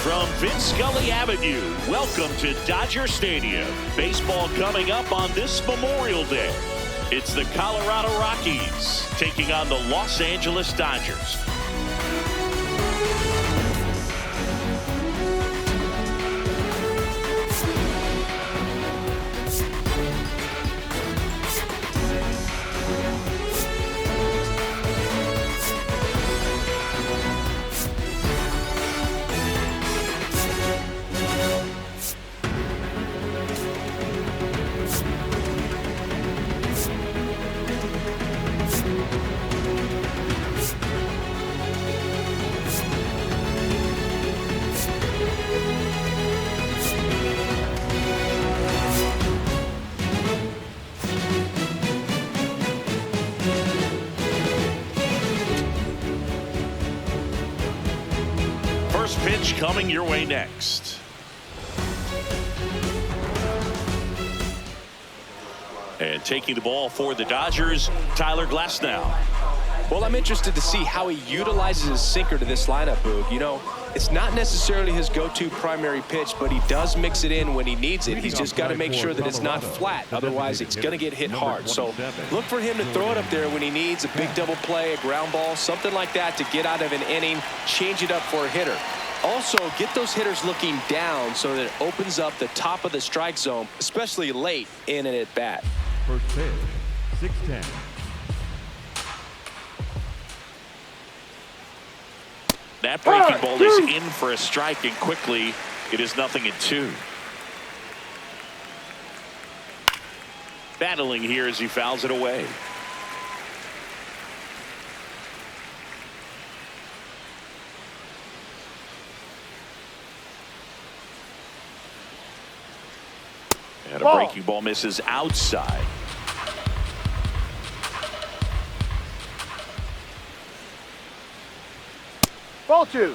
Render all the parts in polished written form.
From Vince Scully Avenue, welcome to Dodger Stadium. Baseball coming up on this Memorial Day. It's the Colorado Rockies taking on the Los Angeles Dodgers. Pitch coming your way next. And taking the ball for the Dodgers, Tyler Glasnow. Well, I'm interested to see how he utilizes his sinker to this lineup, Boog. You know, it's not necessarily his go-to primary pitch, but he does mix it in when he needs it. He's just got to make sure that it's not flat. Otherwise, it's going to get hit hard. So look for him to throw it up there when he needs a big double play, a ground ball, something like that to get out of an inning, change it up for a hitter. Also, get those hitters looking down so that it opens up the top of the strike zone, especially late in an at-bat. First pitch, 6-10. That breaking ball is in for a strike, and quickly it is 0-2. Battling here as he fouls it away. And a breaking ball misses outside. Ball 2.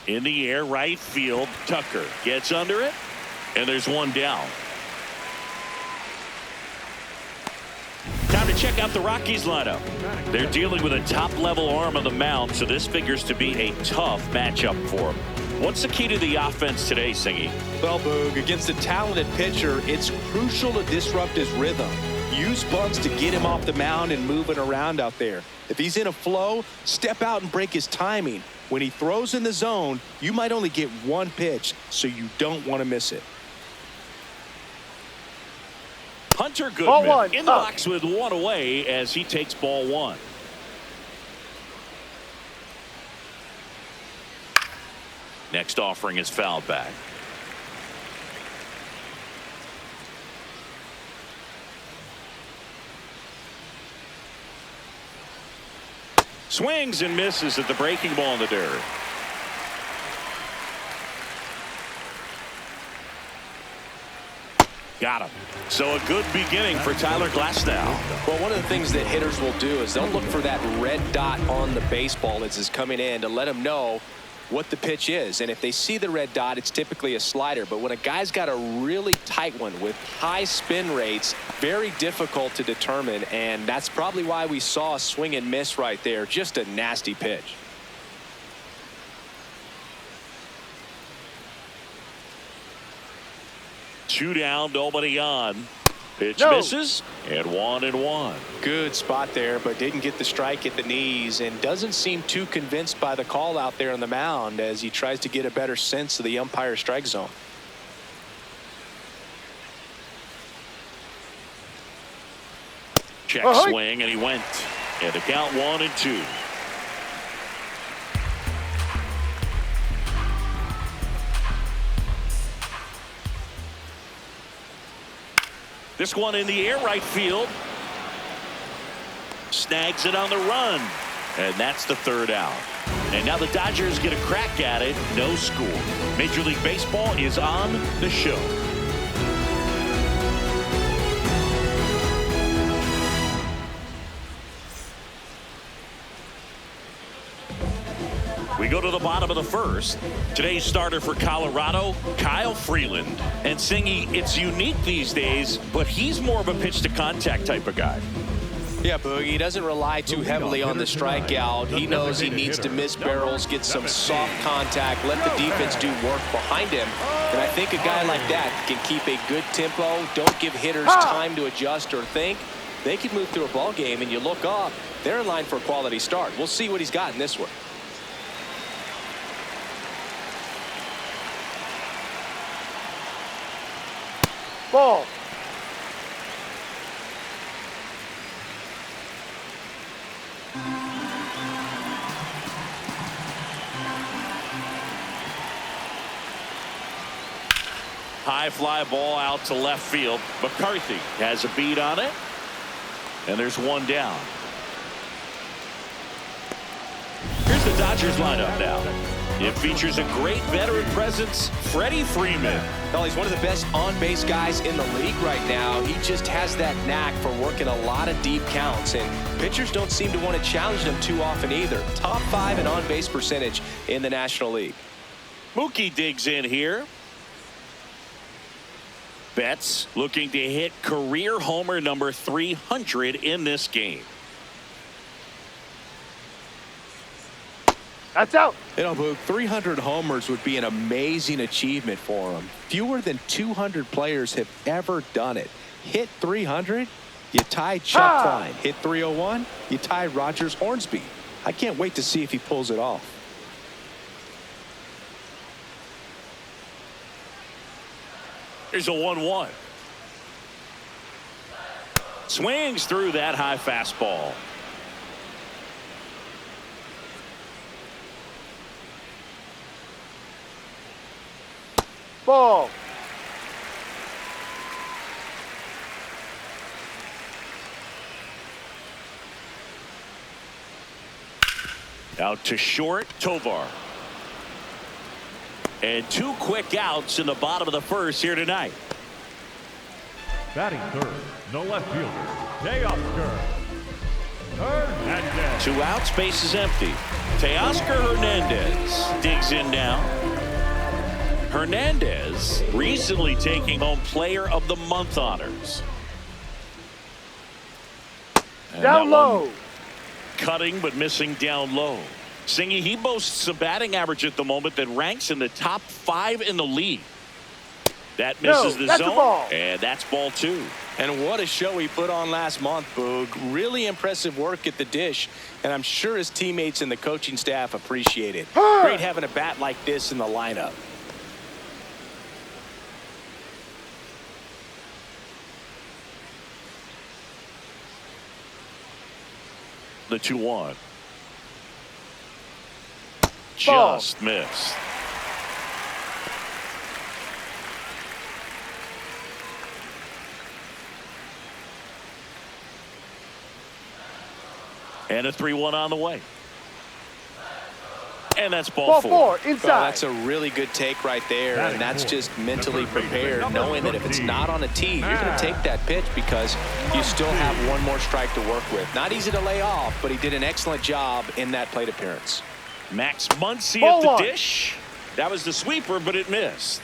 In the air, right field. Tucker gets under it, and there's one down. Time to check out the Rockies lineup. They're dealing with a top-level arm on the mound, so this figures to be a tough matchup for them. What's the key to the offense today, Singy? Well, Boog, against a talented pitcher, it's crucial to disrupt his rhythm. Use bunts to get him off the mound and moving around out there. If he's in a flow, step out and break his timing. When he throws in the zone, you might only get one pitch, so you don't want to miss it. Hunter Goodman in the box with one away as he takes ball 1. Next offering is fouled back. Swings and misses at the breaking ball in the dirt. Got him. So a good beginning for Tyler Glasnow. Well, one of the things that hitters will do is they'll look for that red dot on the baseball as it's coming in to let them know what the pitch is. And if they see the red dot, it's typically a slider. But when a guy's got a really tight one with high spin rates, very difficult to determine. And that's probably why we saw a swing and miss right there. Just a nasty pitch. Two down, nobody on. Pitch misses, and 1-1. Good spot there, but didn't get the strike at the knees and doesn't seem too convinced by the call out there on the mound as he tries to get a better sense of the umpire's strike zone. Check swing, and he went. And the count 1-2. This one in the air, right field. Snags it on the run. And that's the third out. And now the Dodgers get a crack at it. No score. Major League Baseball is on the show. We go to the bottom of the first. Today's starter for Colorado, Kyle Freeland. And Singy, it's unique these days, but he's more of a pitch-to-contact type of guy. Yeah, Boogie, he doesn't rely too heavily on the strikeout. He knows he needs to miss barrels, get some soft contact, let the defense do work behind him. And I think a guy like that can keep a good tempo, don't give hitters time to adjust or think. They can move through a ball game, and you look up, they're in line for a quality start. We'll see what he's got in this one. Ball. High fly ball out to left field. McCarthy has a beat on it. And there's one down. Here's the Dodgers lineup now. It features a great veteran presence, Freddie Freeman. Well, he's one of the best on-base guys in the league right now. He just has that knack for working a lot of deep counts, and pitchers don't seem to want to challenge him too often either. Top 5 in on-base percentage in the National League. Mookie digs in here. Betts looking to hit career homer number 300 in this game. That's out. You know, Boog, 300 homers would be an amazing achievement for him. Fewer than 200 players have ever done it. Hit 300, you tie Chuck Klein. Hit 301, you tie Rogers Hornsby. I can't wait to see if he pulls it off. Here's a 1-1. Swings through that high fastball. Ball. Out to short, Tovar. And 2 quick outs in the bottom of the first here tonight. Batting third, no left fielder, Teoscar Hernandez. 2 outs, base is empty. Teoscar Hernandez digs in now. Hernandez recently taking home Player of the Month honors. And down low. Cutting but missing down low. Singy, he boasts a batting average at the moment that ranks in the top 5 in the league. That misses the zone, and that's ball 2. And what a show he put on last month, Boog. Really impressive work at the dish, and I'm sure his teammates and the coaching staff appreciate it. Great having a bat like this in the lineup. The 2-1. Just missed. And a 3-1 on the way. And that's ball 4. Inside. Well, that's a really good take right there, and that's just mentally prepared, knowing that if it's not on a tee, you're going to take that pitch because you still have one more strike to work with. Not easy to lay off, but he did an excellent job in that plate appearance. Max Muncy at the dish. That was the sweeper, but it missed.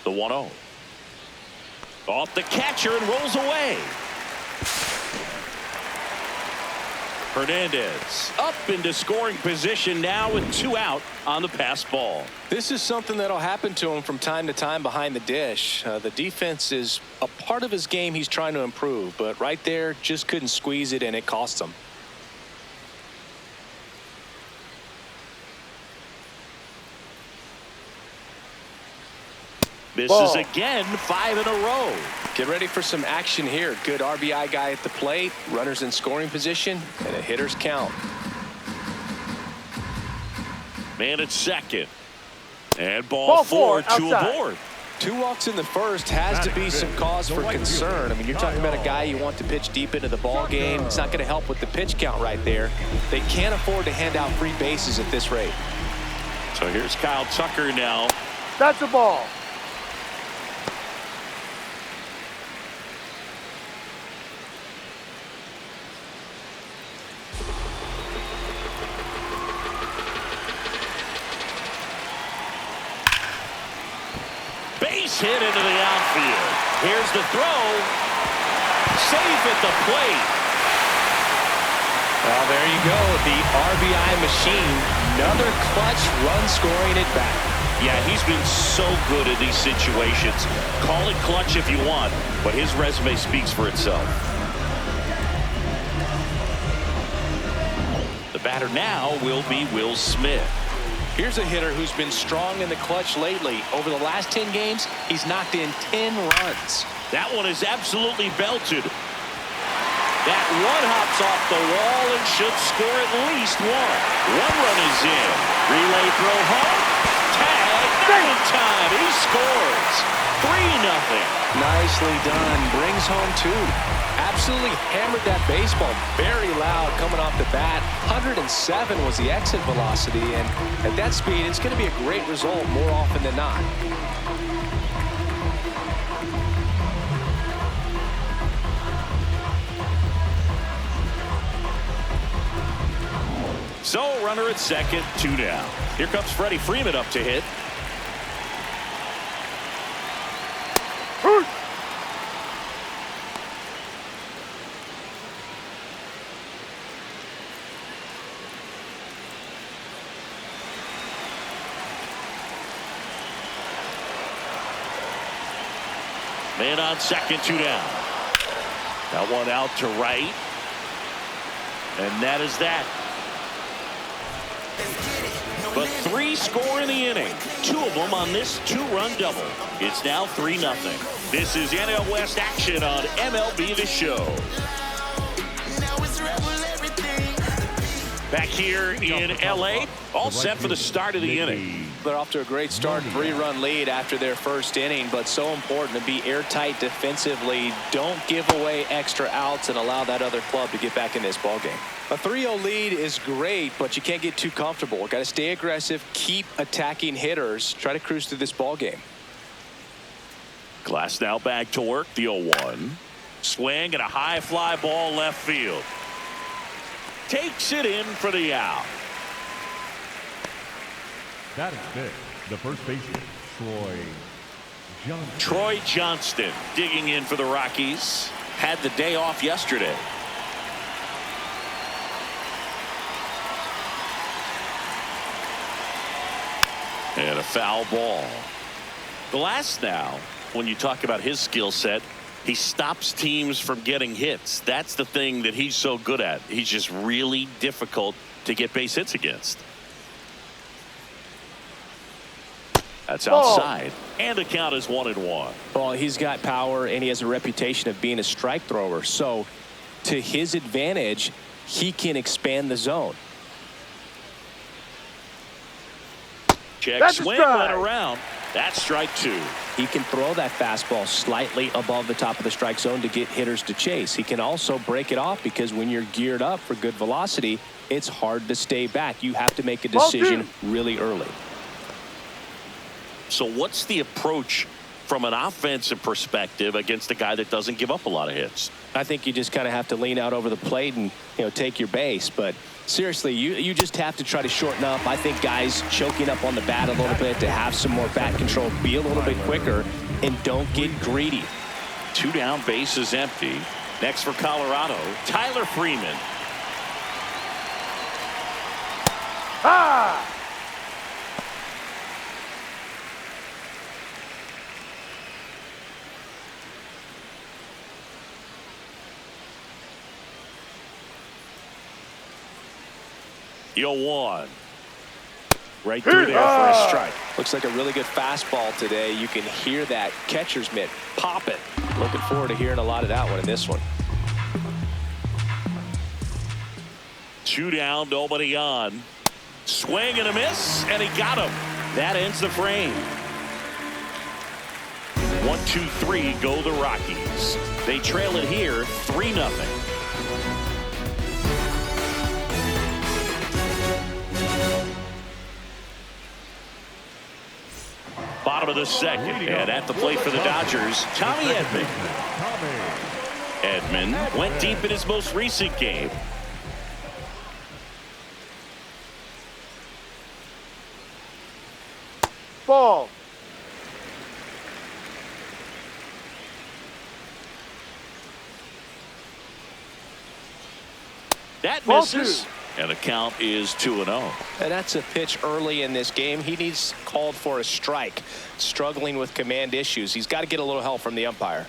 The 1-0. Off the catcher and rolls away. Hernandez up into scoring position now with 2 out on the pass ball. This is something that'll happen to him from time to time behind the dish. The defense is a part of his game he's trying to improve, but right there just couldn't squeeze it, and it cost him. This is again 5 in a row. Get ready for some action here. Good RBI guy at the plate, runners in scoring position, and a hitter's count. Man at second. And ball 4, 2 aboard. 2 walks in the first has to be some cause for concern. I mean, you're talking about a guy you want to pitch deep into the ball game. It's not going to help with the pitch count right there. They can't afford to hand out free bases at this rate. So here's Kyle Tucker now. That's a ball. Base hit into the outfield. Here's the throw. Safe at the plate. Well, there you go. The RBI machine. Another clutch run scoring at bat. Yeah, he's been so good in these situations. Call it clutch if you want, but his resume speaks for itself. The batter now will be Will Smith. Here's a hitter who's been strong in the clutch lately. Over the last 10 games, he's knocked in 10 runs. That one is absolutely belted. That one hops off the wall and should score at least one. One run is in. Relay throw home. Tag. Not in time. He scores. 3-0. Nicely done. Brings home two. Absolutely hammered that baseball. Very loud coming off the bat. 107 was the exit velocity, and at that speed, it's going to be a great result more often than not. So, runner at second, 2 down. Here comes Freddie Freeman up to hit. Man on second, 2 down. That one out to right. And that is that. But 3 score in the inning. 2 of them on this 2-run double. It's now 3-0. This is NL West action on MLB The Show. Back here in L.A., all set for the start of the inning. They're off to a great start, 3-run lead after their first inning, but so important to be airtight defensively. Don't give away extra outs and allow that other club to get back in this ballgame. A 3-0 lead is great, but you can't get too comfortable. Got to stay aggressive, keep attacking hitters, try to cruise through this ballgame. Glass now back to work, the 0-1. Swing and a high fly ball left field. Takes it in for the out. That is big. The first baseman, Troy Johnston. Troy Johnston digging in for the Rockies. Had the day off yesterday. And a foul ball. Glass now, when you talk about his skill set, he stops teams from getting hits. That's the thing that he's so good at. He's just really difficult to get base hits against. That's outside. And the count is 1-1. Well, he's got power and he has a reputation of being a strike thrower. So to his advantage, he can expand the zone. Check swing went around. That's strike 2. He can throw that fastball slightly above the top of the strike zone to get hitters to chase. He can also break it off because when you're geared up for good velocity, it's hard to stay back. You have to make a decision really early. So what's the approach from an offensive perspective against a guy that doesn't give up a lot of hits? I think you just kind of have to lean out over the plate and, take your base. But seriously, you just have to try to shorten up. I think guys choking up on the bat a little bit to have some more bat control, be a little bit quicker, and don't get greedy. 2 down, base is empty. Next for Colorado, Tyler Freeman. Ah! The 0-1. Right through there for a strike. Looks like a really good fastball today. You can hear that catcher's mitt pop it. Looking forward to hearing a lot of that one in this one. 2 down, nobody on. Swing and a miss, and he got him. That ends the frame. 1-2-3 go the Rockies. They trail it here 3-0. Bottom of the second, and at the plate for the Dodgers, Tommy Edman. Edman went deep in his most recent game. Ball. That Ball misses. two. And the count is 2-0. And that's a pitch early in this game. He needs called for a strike. Struggling with command issues. He's got to get a little help from the umpire.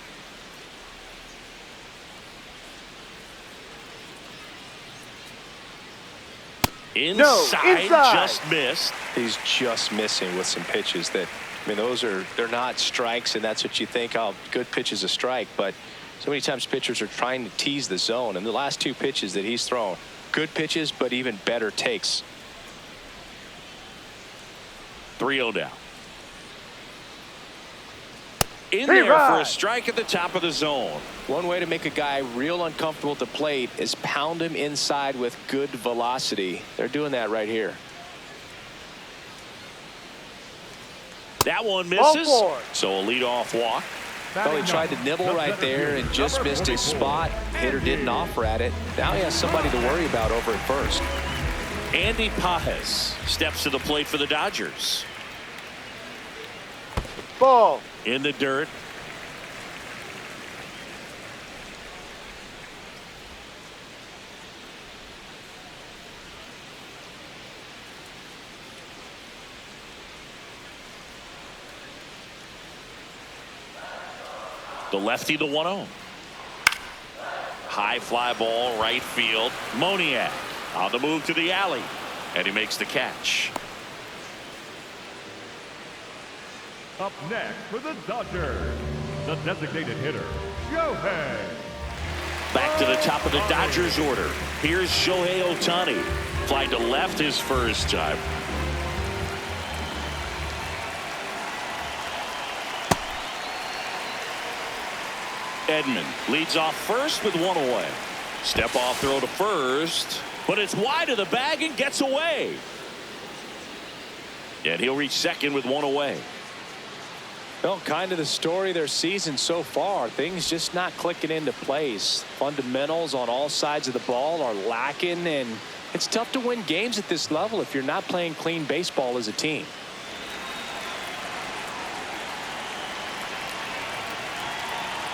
Inside, just missed. He's just missing with some pitches that, I mean, they're not strikes, and that's what you think, oh, good pitch is a strike. But so many times pitchers are trying to tease the zone, and the last two pitches that he's thrown, good pitches, but even better takes. 3-0 down. In there for a strike at the top of the zone. One way to make a guy real uncomfortable at the plate is pound him inside with good velocity. They're doing that right here. That one misses. So a leadoff walk. Well, he tried to nibble right there and just missed his spot. Hitter didn't offer at it. Now he has somebody to worry about over at first. Andy Pages steps to the plate for the Dodgers. Ball. In the dirt. The lefty, the 1-0. High fly ball, right field. Moniak on the move to the alley, and he makes the catch. Up next for the Dodgers, the designated hitter, Shohei. Back to the top of the Dodgers order. Here's Shohei Ohtani. Fly to left his first time. Edman leads off first with one away. Step off throw to first, but it's wide of the bag and gets away. And he'll reach second with one away. Well, kind of the story of their season so far. Things just not clicking into place. Fundamentals on all sides of the ball are lacking, and it's tough to win games at this level if you're not playing clean baseball as a team.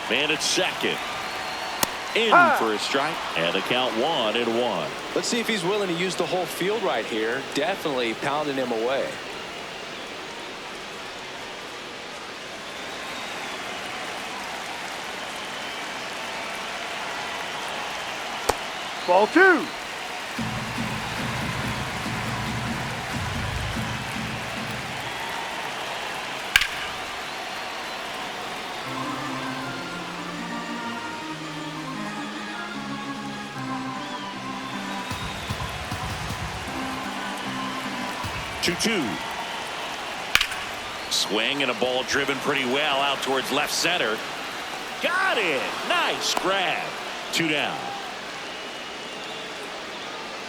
Man at second. In for a strike, and the count 1-1. Let's see if he's willing to use the whole field right here. Definitely pounding him away. Ball two. Two. Swing and a ball driven pretty well out towards left center. Got it. Nice grab. 2 down.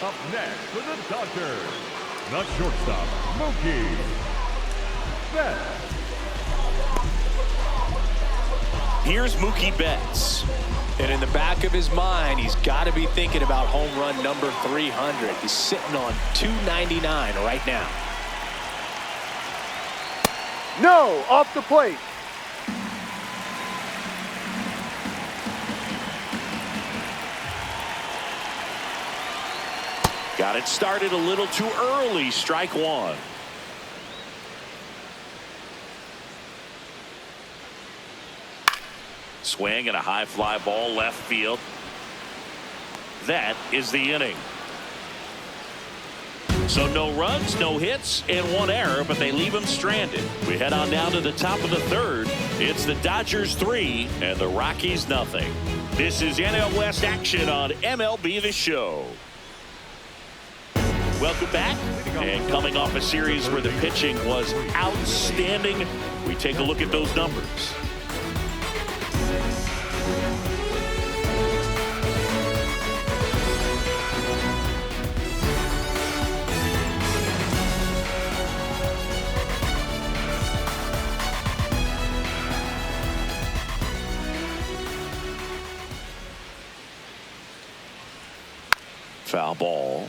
Up next for the Dodgers, the shortstop, Mookie Betts. Here's Mookie Betts. And in the back of his mind, he's got to be thinking about home run number 300. He's sitting on 299 right now. No, off the plate. Got it started a little too early. Strike one. Swing and a high fly ball left field. That is the inning. So no runs, no hits, and one error, but they leave him stranded. We head on down to the top of the third. It's the Dodgers 3 and the Rockies nothing. This is NL West action on MLB The Show. Welcome back, and coming off a series where the pitching was outstanding, we take a look at those numbers. Foul ball.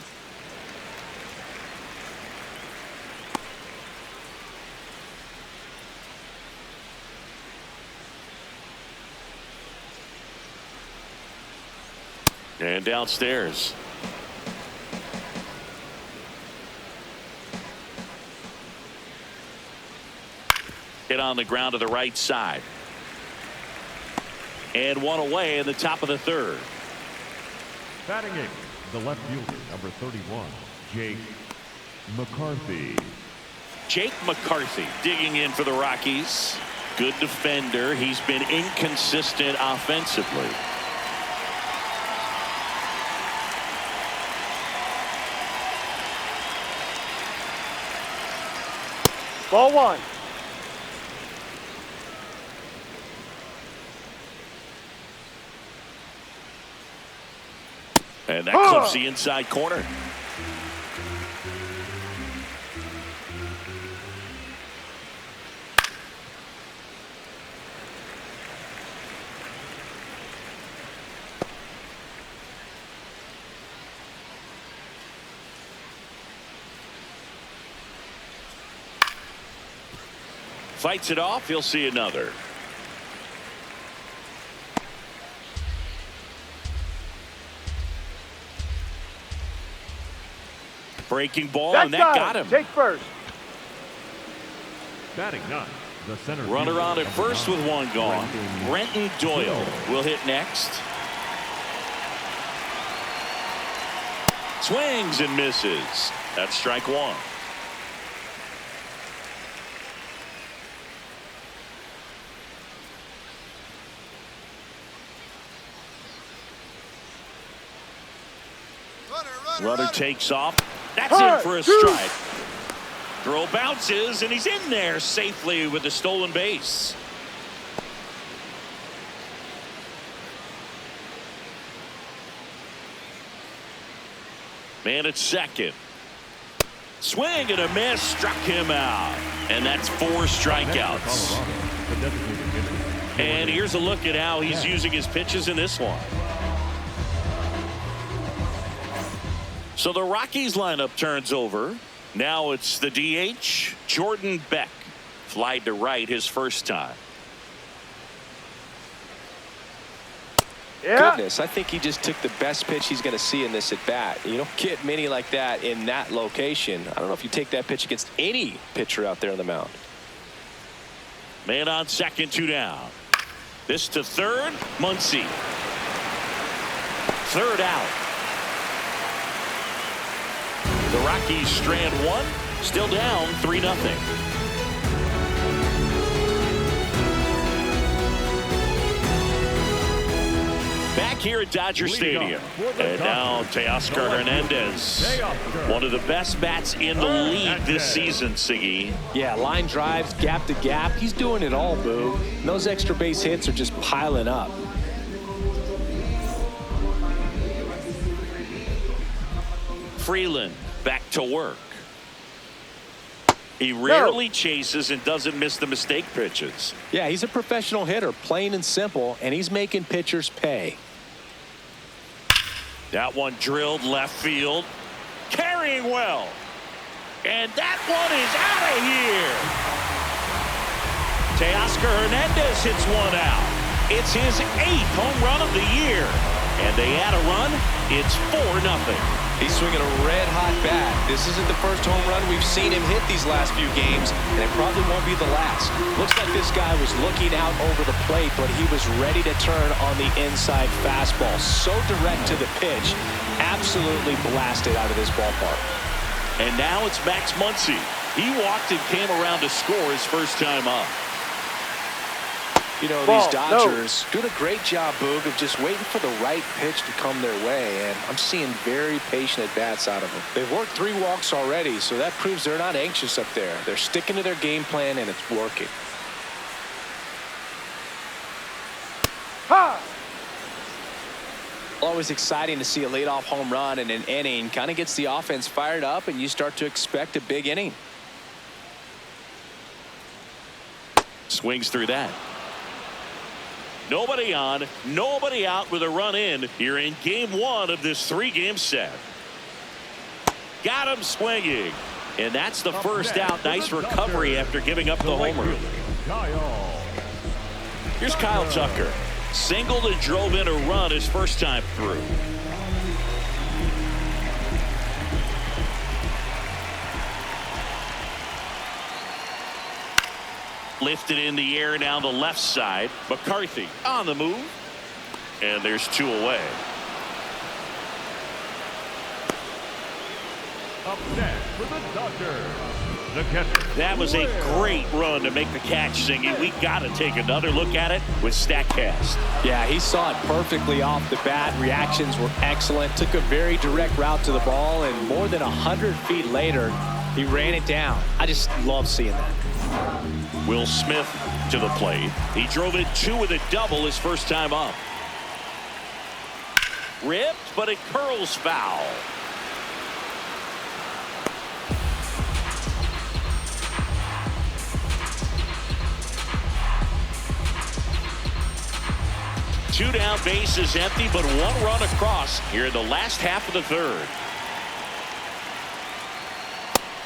And downstairs. Hit on the ground to the right side. And one away in the top of the third. Batting eighth, the left fielder, number 31, Jake McCarthy. Jake McCarthy digging in for the Rockies. Good defender. He's been inconsistent offensively. Ball one. And that clips the inside corner. Fights it off. He'll see another. Breaking ball, and that got him. Take first. Batting ninth, the center Runner fielder, on at first with one gone. Brenton Doyle will hit next. Swings and misses. That's strike one. Runner takes off. That's in for a strike. Throw bounces, and he's in there safely with the stolen base. Man at second. Swing and a miss, struck him out. And that's 4 strikeouts. And here's a look at how he's using his pitches in this one. So the Rockies lineup turns over. Now it's the DH, Jordan Beck. Flied to right his first time. Yeah. Goodness, I think he just took the best pitch he's going to see in this at bat. You don't get many like that in that location. I don't know if you take that pitch against any pitcher out there on the mound. Man on second, 2 down. This to third, Muncy. Third out. The Rockies strand one, still down 3-0. Back here at Dodger Stadium. And now Teoscar Hernandez. One of the best bats in the league this season, Siggy. Yeah, line drives, gap to gap. He's doing it all, Boo. And those extra base hits are just piling up. Freeland back to work. He rarely chases and doesn't miss the mistake pitches. Yeah, he's a professional hitter, plain and simple, and he's making pitchers pay. That one drilled left field. Carrying well. And that one is out of here. Teoscar Hernandez hits one out. It's his 8th home run of the year. And they add a run. It's 4-0. He's swinging a red-hot bat. This isn't the first home run we've seen him hit these last few games, and it probably won't be the last. Looks like this guy was looking out over the plate, but he was ready to turn on the inside fastball. So direct to the pitch. Absolutely blasted out of this ballpark. And now it's Max Muncy. He walked and came around to score his first time up. You know, these Dodgers doing a great job, Boog, of just waiting for the right pitch to come their way, and I'm seeing very patient at-bats out of them. They've worked 3 walks already, so that proves they're not anxious up there. They're sticking to their game plan, and it's working. Ha! Always exciting to see a leadoff home run in an inning. Kind of gets the offense fired up, and you start to expect a big inning. Swings through that. Nobody on, nobody out with a run in here in game 1 of this 3-game set. Got him swinging. And that's the first out. Nice recovery after giving up the homer. Here's Kyle Tucker. Singled and drove in a run his first time through. Lifted in the air down the left side. McCarthy on the move. And there's 2 away. Up next for the Dodgers, the catcher. That was a great run to make the catch, Zingy. We got to take another look at it with StatCast. Yeah, he saw it perfectly off the bat. Reactions were excellent. Took a very direct route to the ball, and more than 100 feet later, he ran it down. I just love seeing that. Will Smith to the plate. He drove it 2 with a double his first time up. Ripped, but it curls foul. Two down, bases empty, but 1 run across here in the last half of the 3rd.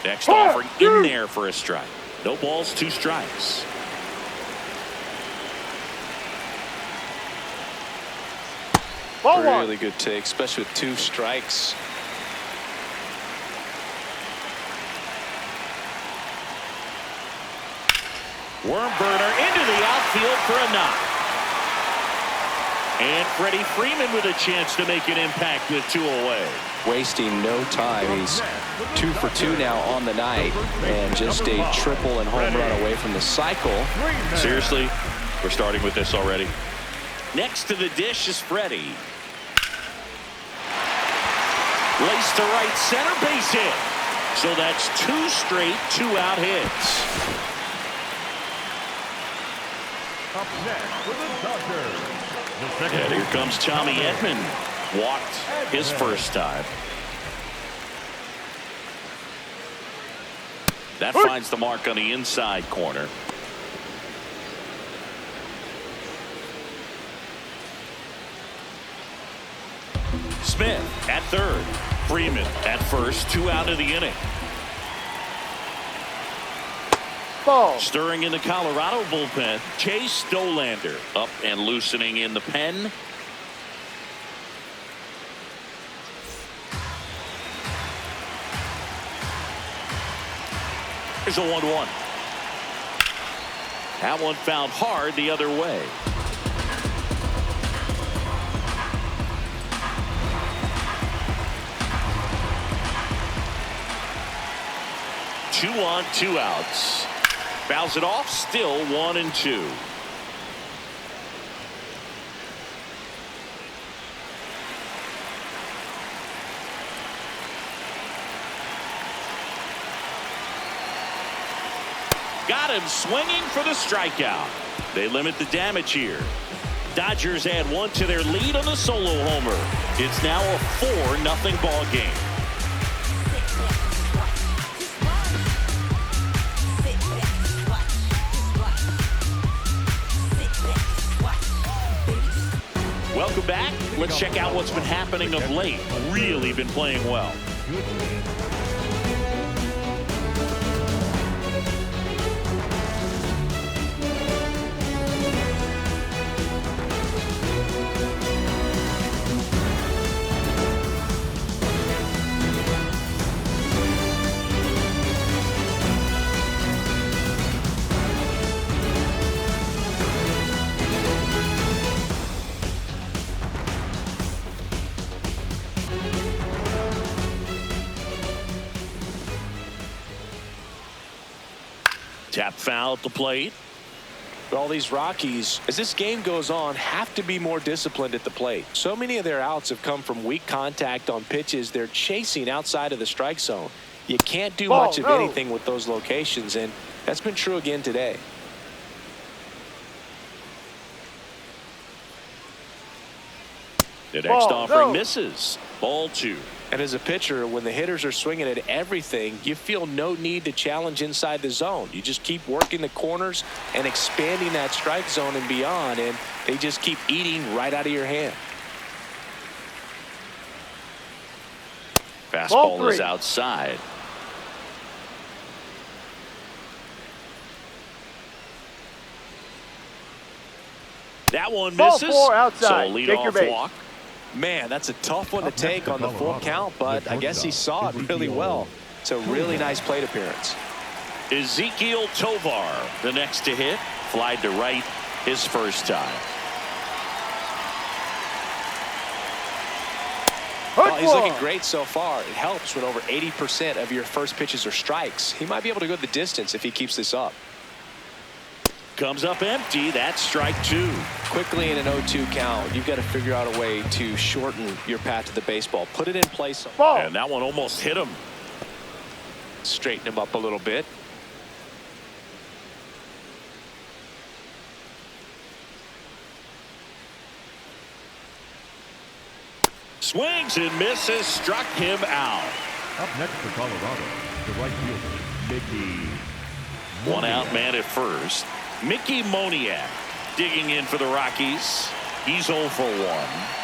Next offering in there for a strike. No balls, 2 strikes. Ball 1. Really good take, especially with 2 strikes. Worm burner into the outfield for a knock. And Freddie Freeman with a chance to make an impact with 2 away. Wasting no time. He's 2 for 2 now on the night, and just a triple and home run away from the cycle. Seriously, we're starting with this already. Next to the dish is Freddie. Laced to right center, base hit. So that's 2 straight 2-out hits. Up next for the Dodgers. And here comes Tommy Edman. Walked his first time. That finds the mark on the inside corner. Smith at third. Freeman at first. 2 out of the inning. Ball. Stirring in the Colorado bullpen. Chase Dollander up and loosening in the pen. Here's a 1-1. That one found hard the other way. Two on, 2 outs. Fouls it off, still 1-2. Got him swinging for the strikeout. They limit the damage here. Dodgers add 1 to their lead on the solo homer. It's now a 4-0 ball game. Welcome back. Let's check out what's been happening of late. Really been playing well. Tap foul at the plate. All these Rockies, as this game goes on, have to be more disciplined at the plate. So many of their outs have come from weak contact on pitches they're chasing outside of the strike zone. You can't do much of anything with those locations, and that's been true again today. The next offering misses. Ball 2. And as a pitcher, when the hitters are swinging at everything, you feel no need to challenge inside the zone. You just keep working the corners and expanding that strike zone and beyond, and they just keep eating right out of your hand. Fastball is outside. That one misses. Ball 4 outside. So lead Take off your base. walk. Man, that's a tough one to take on the full count, but I guess he saw it really well. It's a really nice plate appearance. Ezekiel Tovar, the next to hit. Fly to right his first time. Well, he's looking great so far. It helps when over 80% of your first pitches are strikes. He might be able to go the distance if he keeps this up. Comes up empty. That's strike two. Quickly in an 0-2 count, you've got to figure out a way to shorten your path to the baseball. Put it in place. And that one almost hit him. Straighten him up a little bit. Swings and misses. Struck him out. Up next for Colorado, the right fielder, Mickey Moniak. One out man at first. Mickey Moniak digging in for the Rockies. He's 0 for 1.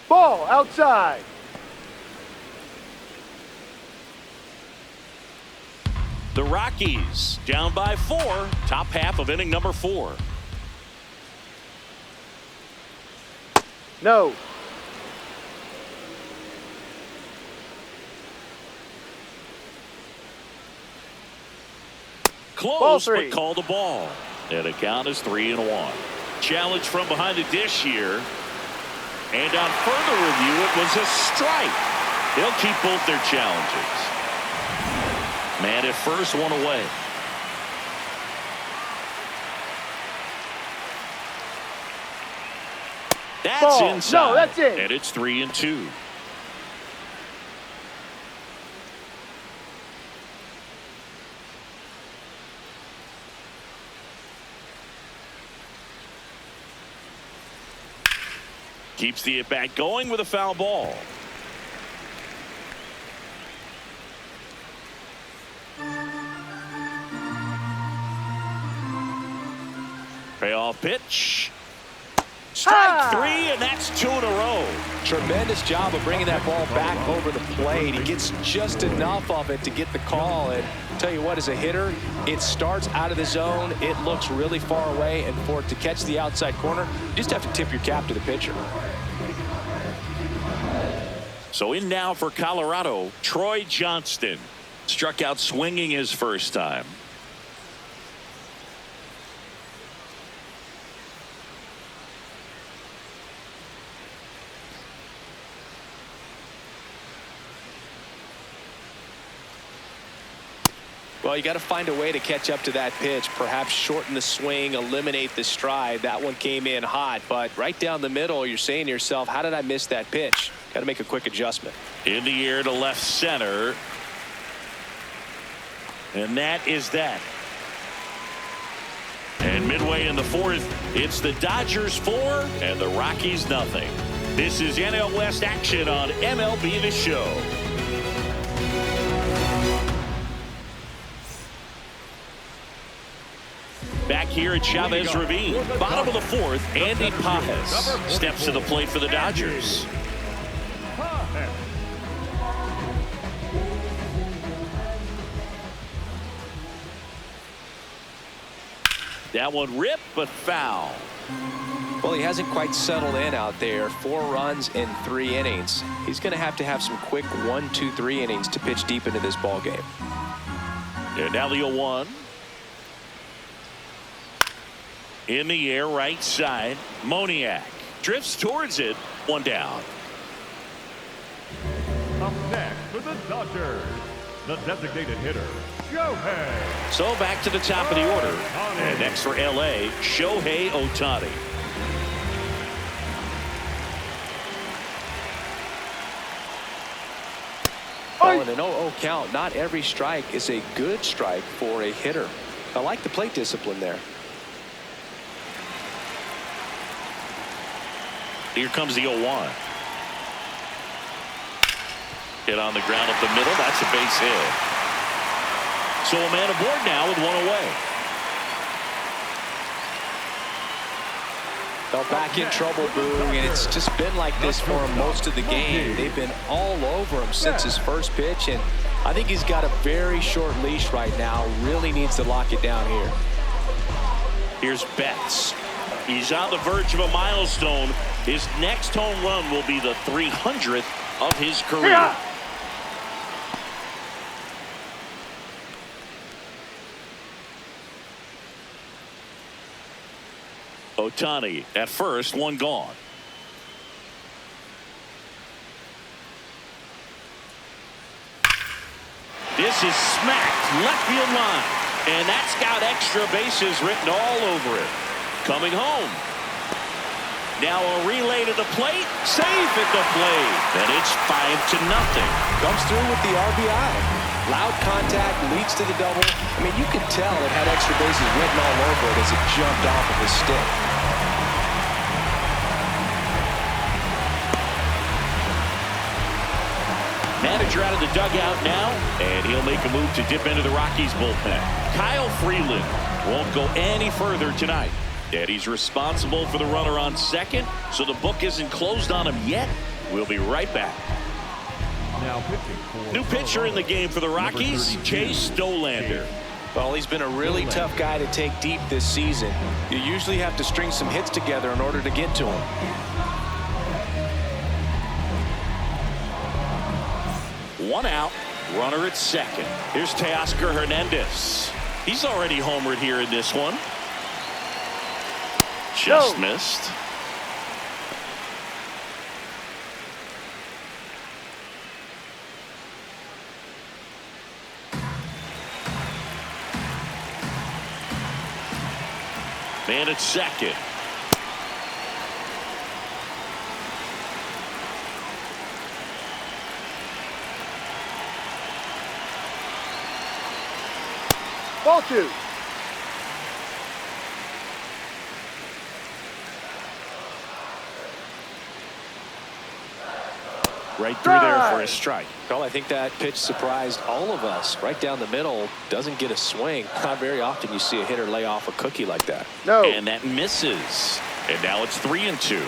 Ball outside. The Rockies down by 4. Top half of inning number 4. No. Close, but called the ball. And the count is 3-1. Challenge from behind the dish here. And on further review, it was a strike. They'll keep both their challenges. Man at first, one away. That's ball. inside. No, that's it. And it's 3-2. Keeps the at-bat going with a foul ball. Payoff pitch. Strike 3, and that's 2 in a row. Tremendous job of bringing that ball back over the plate. He gets just enough of it to get the call. And tell you what, as a hitter, it starts out of the zone. It looks really far away, and for it to catch the outside corner, you just have to tip your cap to the pitcher. So in now for Colorado, Troy Johnston. Struck out swinging his first time. Well, you got to find a way to catch up to that pitch. Perhaps shorten the swing, eliminate the stride. That one came in hot, but right down the middle, you're saying to yourself, how did I miss that pitch? Got to make a quick adjustment. In the air to left center. And that is that. And midway in the 4th, it's the Dodgers 4 and the Rockies nothing. This is NL West action on MLB The Show. Back here at Chavez Ravine, bottom of the 4th, Andy Pajes steps to the plate for the Dodgers. That one ripped, but foul. Well, he hasn't quite settled in out there. 4 runs in 3 innings. He's going to have some quick 1, 2, 3 innings to pitch deep into this ball game. And now the 0-1. In the air, right side. Moniak drifts towards it. 1 down. Up next for the Dodgers, the designated hitter, Shohei. So back to the top of the order. And next for LA, Shohei Ohtani. Well, in an 0-0 count, not every strike is a good strike for a hitter. I like the plate discipline there. Here comes the 0-1. Hit on the ground up the middle. That's a base hit. So a man aboard now with 1 away. Fell back in trouble, Boog, and it's just been like this for him most of the game. They've been all over him since his first pitch, and I think he's got a very short leash right now. Really needs to lock it down here. Here's Betts. He's on the verge of a milestone. His next home run will be the 300th of his career. Yeah. Ohtani at first, one gone. This is smacked left field line. And that's got extra bases written all over it. Coming home. Now a relay to the plate. Safe at the plate. And it's 5-0. Comes through with the RBI. Loud contact leads to the double. I mean, you could tell it had extra bases written all over it as it jumped off of his stick. Manager out of the dugout now, and he'll make a move to dip into the Rockies bullpen. Kyle Freeland won't go any further tonight. And he's responsible for the runner on second, so the book isn't closed on him yet. We'll be right back. Now pitching. New pitcher in the game for the Rockies, Chase Dollander. Well, he's been a really tough guy to take deep this season. You usually have to string some hits together in order to get to him. One out, runner at second. Here's Teoscar Hernandez. He's already homered here in this one. Just missed. Man at second. Ball two. Right through there for a strike. Well, I think that pitch surprised all of us. Right down the middle, doesn't get a swing. Not very often you see a hitter lay off a cookie like that. No. And that misses. And now it's 3-2.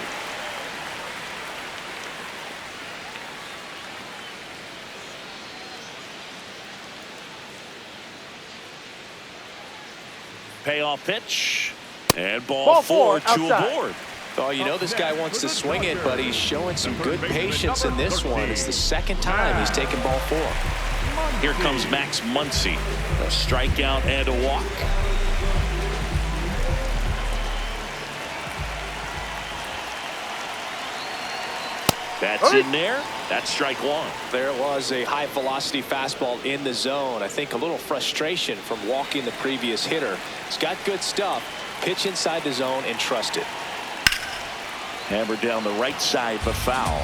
Payoff pitch. And ball four, two aboard. Oh, you know this guy wants to swing it, but he's showing some good patience in this one. It's the second time he's taken ball four. Here comes Max Muncy. A strikeout and a walk. That's in there. That's strike one. There was a high velocity fastball in the zone. I think a little frustration from walking the previous hitter. He's got good stuff. Pitch inside the zone and trust it. Hammered down the right side, but foul.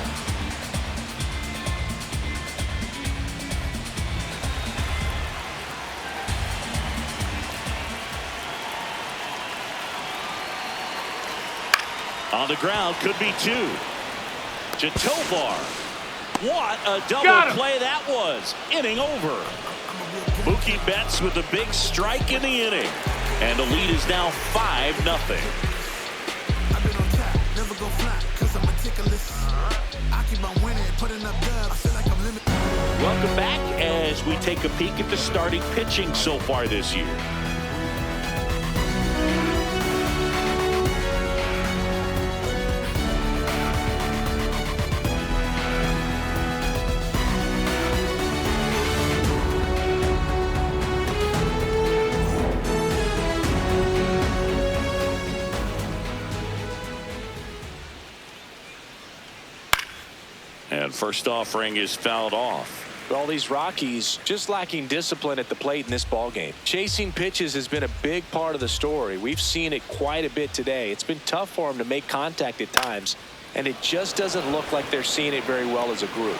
On the ground, could be two. To Tovar. What a double play that was. Inning over. Mookie Betts with a big strike in the inning. And the lead is now 5-0. Welcome back as we take a peek at the starting pitching so far this year. And first offering is fouled off. All these Rockies just lacking discipline at the plate in this ballgame. Chasing pitches has been a big part of the story. We've seen it quite a bit today. It's been tough for them to make contact at times, and it just doesn't look like they're seeing it very well as a group.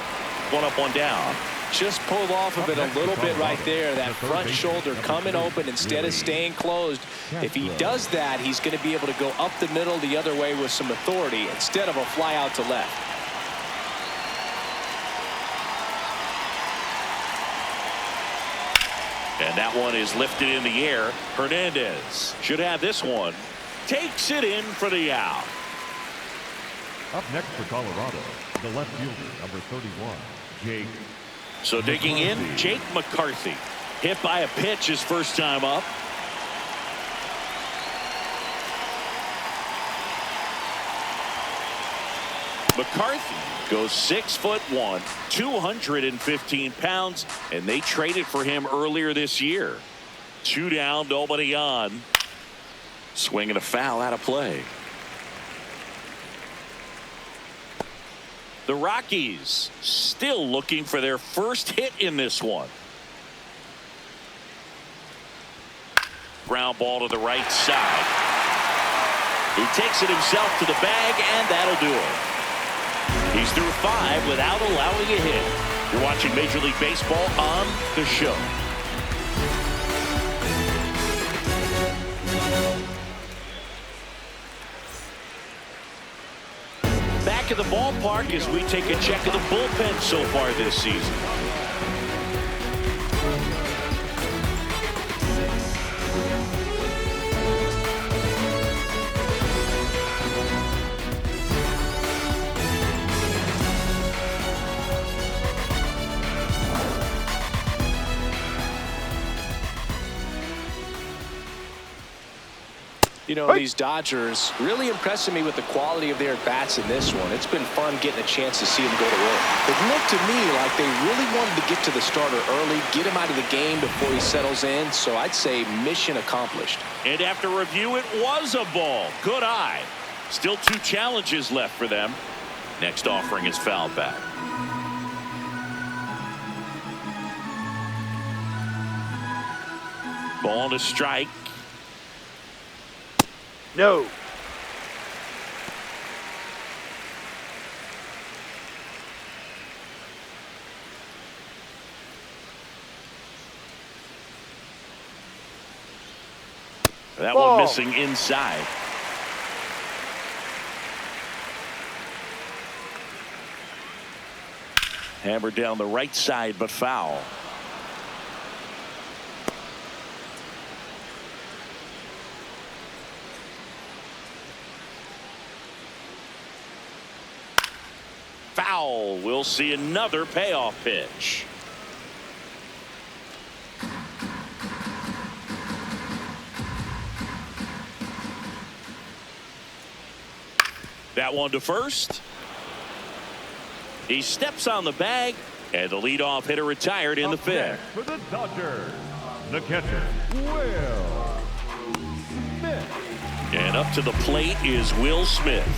One up, one down. Just pulled off of it a little bit right there. That front shoulder coming open instead of staying closed. If he does that, he's going to be able to go up the middle the other way with some authority instead of a fly out to left. And that one is lifted in the air. Hernandez should have this one. Takes it in for the out. Up next for Colorado, the left fielder, number 31, Jake So digging in, Jake McCarthy. Hit by a pitch his first time up. McCarthy goes 6'1", 215 pounds, and they traded for him earlier this year. 2 down, nobody on. Swinging a foul out of play. The Rockies still looking for their first hit in this one. Ground ball to the right side. He takes it himself to the bag, and that'll do it. He's through 5 without allowing a hit. You're watching Major League Baseball on The Show. Back at the ballpark as we take a check of the bullpen so far this season. You know, these Dodgers really impressing me with the quality of their at-bats in this one. It's been fun getting a chance to see them go to work. It looked to me like they really wanted to get to the starter early, get him out of the game before he settles in. So I'd say mission accomplished. And after review, it was a ball. Good eye. Still 2 challenges left for them. Next offering is fouled back. Ball to strike. No. That Ball. one missing inside. Hammered down the right side, but foul. Foul. We'll see another payoff pitch. That one to first. He steps on the bag, and the leadoff hitter retired in the 5th. For the Dodgers, the catcher, Will Smith. And up to the plate is Will Smith.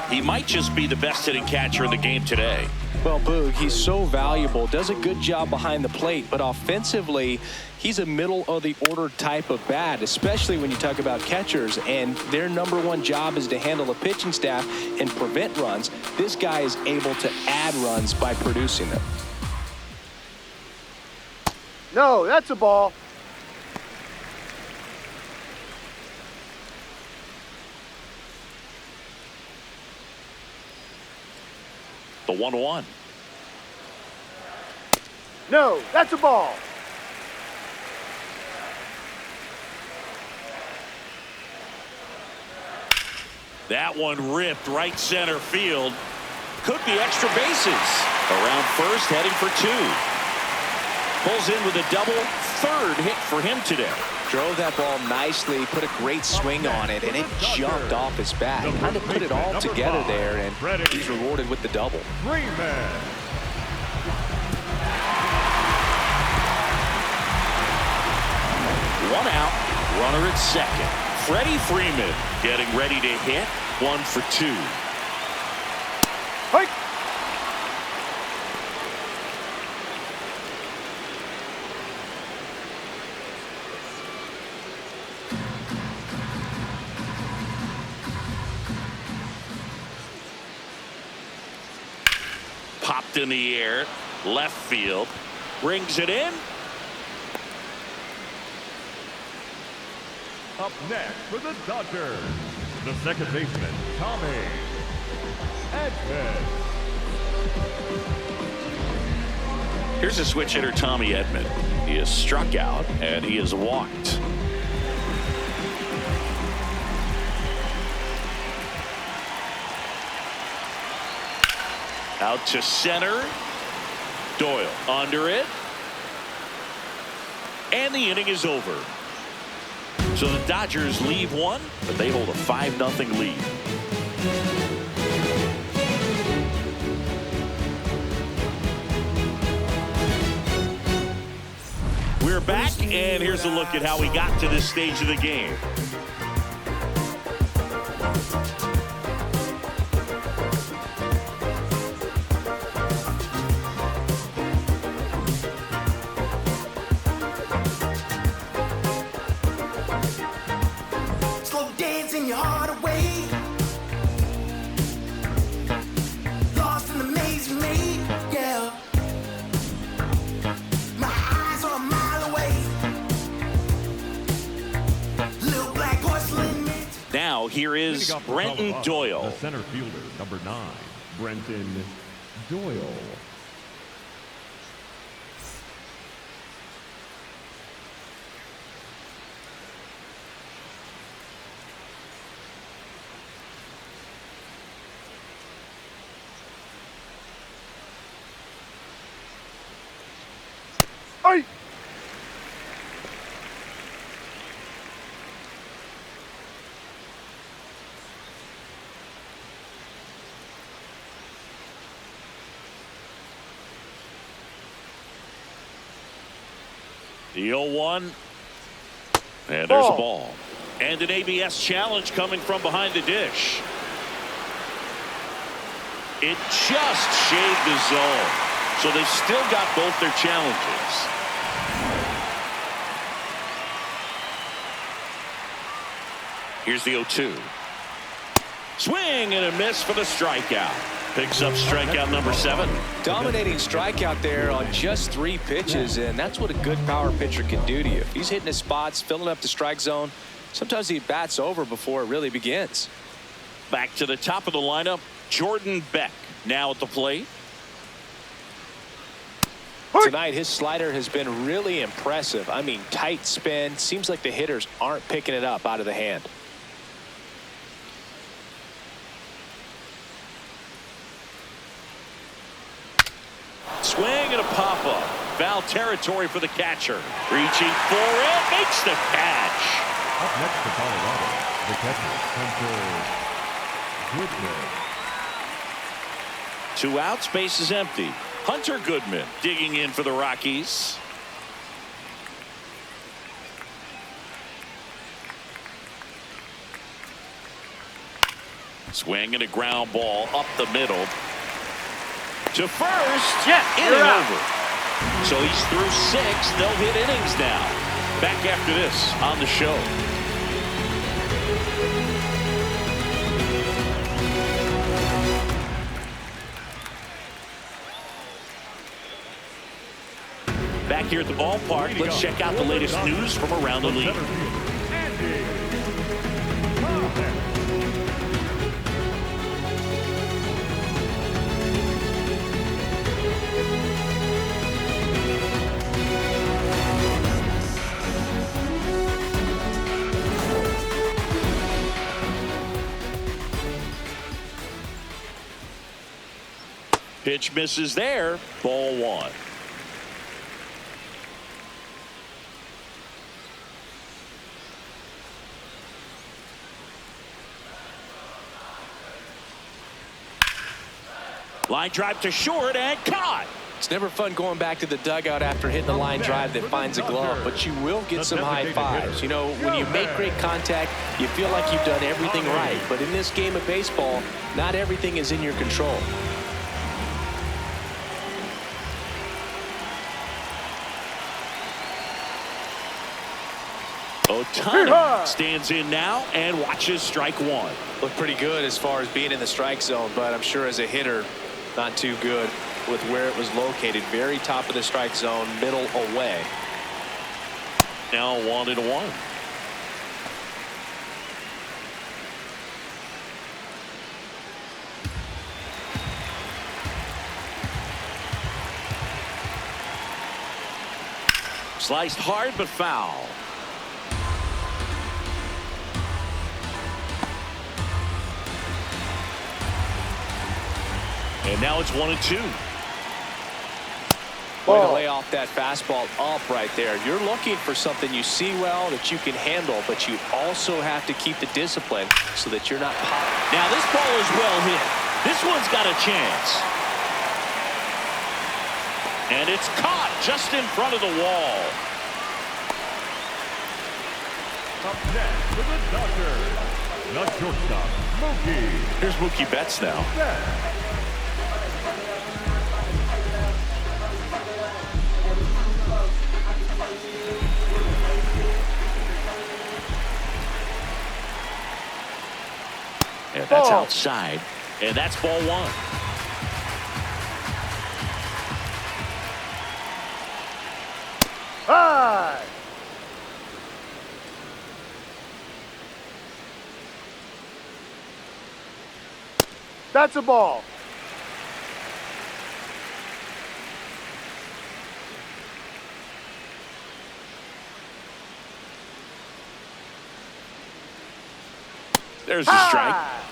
He might just be the best hitting catcher in the game today. Well, Boog, he's so valuable, does a good job behind the plate, but offensively, he's a middle-of-the-order type of bat, especially when you talk about catchers, and their #1 job is to handle the pitching staff and prevent runs. This guy is able to add runs by producing them. No, that's a ball. The 1-1. No, that's a ball. That one ripped right center field. Could be extra bases. Around first, heading for 2. Pulls in with a double. 3rd hit for him today. Drove that ball nicely, put a great swing on it, and it jumped off his bat. Kind of put it all together there, and he's rewarded with the double. Freeman. One out, runner at second. Freddie Freeman getting ready to hit. 1 for 2. Hike. Popped in the air, left field, brings it in. Up next for the Dodgers, the second baseman, Tommy Edman. Here's a switch hitter, Tommy Edman. He is struck out and he is walked. Out to center. Doyle under it. And the inning is over. So the Dodgers leave one, but they hold a 5-0 lead. We're back, and here's a look at how we got to this stage of the game. Now here is Brenton Doyle. The center fielder, number 9, Brenton Doyle. Hey! The 0-1. And there's a ball. And an ABS challenge coming from behind the dish. It just shaved the zone. So they've still got both their challenges. Here's the 0-2. Swing and a miss for the strikeout. Picks up strikeout number 7. Dominating strikeout there on just 3 pitches, and that's what a good power pitcher can do to you. If he's hitting his spots, filling up the strike zone, sometimes he bats over before it really begins. Back to the top of the lineup, Jordan Beck now at the plate. Tonight, his slider has been really impressive. I mean, tight spin. Seems like the hitters aren't picking it up out of the hand. Swing and a pop-up. Foul territory for the catcher. Reaching for it. Makes the catch. Up next to Colorado, the catcher, Hunter Goodman. 2 outs, base is empty. Hunter Goodman digging in for the Rockies. Swing and a ground ball up the middle. To first, inning over. So he's through 6 no-hit innings now. Back after this on the show. Back here at the ballpark, let's check out the latest news from around the league. Pitch misses there. Ball 1. Line drive to short and caught. It's never fun going back to the dugout after hitting a line drive that finds a glove, but you will get some high fives. You know, when you make great contact, you feel like you've done everything right. But in this game of baseball, not everything is in your control. Ohtani stands in now and watches strike 1. Looked pretty good as far as being in the strike zone, but I'm sure as a hitter, not too good with where it was located. Very top of the strike zone, middle away. Now 1-1. Sliced hard but foul. And now it's 1-2. Way to Ball. lay off that fastball up right there. You're looking for something you see well that you can handle, but you also have to keep the discipline so that you're not popping. Now this ball is well hit. This one's got a chance. And it's caught just in front of the wall. Up next for the Dodgers, the shortstop, Mookie. Here's Mookie Betts now. Betts. And that's Ball. outside. And that's ball one. High. That's a ball. There's the strike. High.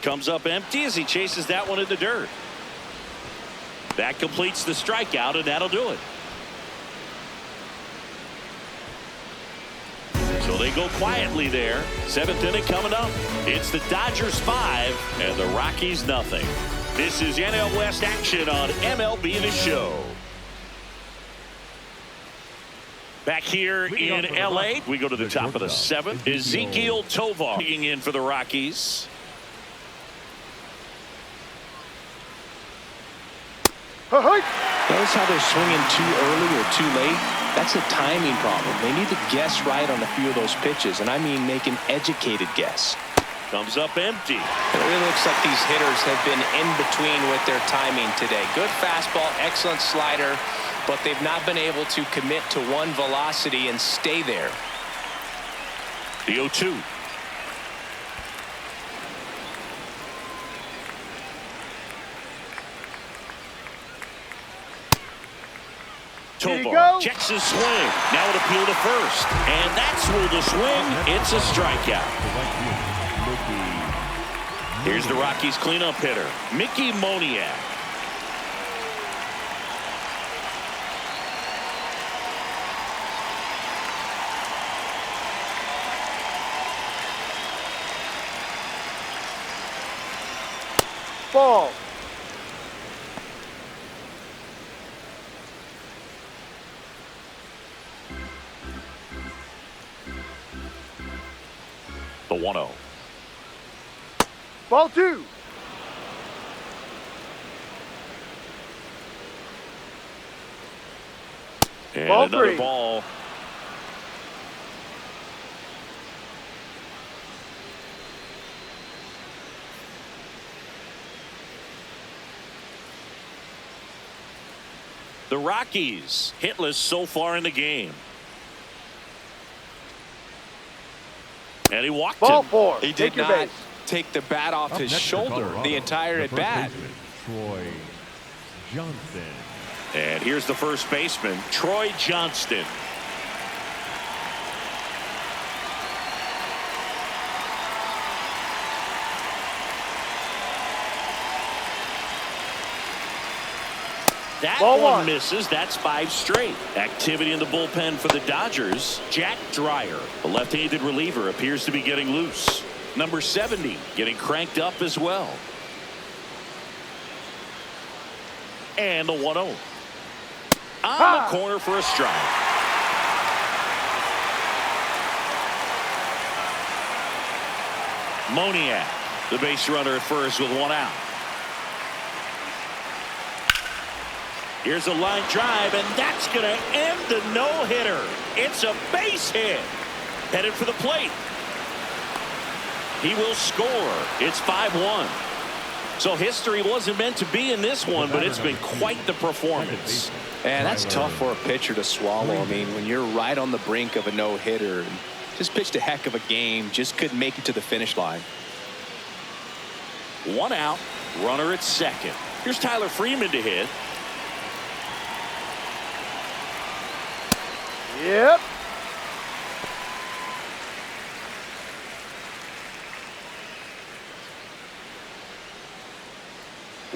Comes up empty as he chases that one in the dirt. That completes the strikeout, and that'll do it. So they go quietly there. Seventh inning coming up. It's the Dodgers 5 and the Rockies nothing. This is NL West action on MLB The Show. Back here in L.A., we go to the top of the seventh. Ezekiel Tovar being in for the Rockies. Notice how they're swinging too early or too late? That's a timing problem. They need to guess right on a few of those pitches, and I mean make an educated guess. Comes up empty. It really looks like these hitters have been in between with their timing today. Good fastball, excellent slider, but they've not been able to commit to one velocity and stay there. The 0-2. Tovar checks his swing. Now it appeal to first. And that's ruled a swing. It's a strikeout. Here's the Rockies cleanup hitter, Mickey Moniak. Ball. The 1-0. Ball two. And Ball another three. ball. The Rockies hitless so far in the game. And he walked Ball him. four. He Take did your not base. take the bat off Up his next for shoulder Colorado, the entire the at bat. first baseman, Troy Johnston. And here's the first baseman, Troy Johnston. That Ball one one. misses. That's 5 straight. Activity in the bullpen for the Dodgers. Jack Dreyer, a left-handed reliever, appears to be getting loose. Number 70 getting cranked up as well. And the 1-0. On the corner for a strike. Moniak, the base runner at first with 1 out. Here's a line drive, and that's going to end the no-hitter. It's a base hit. Headed for the plate. He will score. It's 5-1. So history wasn't meant to be in this one, but it's been quite the performance. And that's tough for a pitcher to swallow. I mean, when you're right on the brink of a no-hitter, just pitched a heck of a game, just couldn't make it to the finish line. 1 out, runner at second. Here's Tyler Freeman to hit.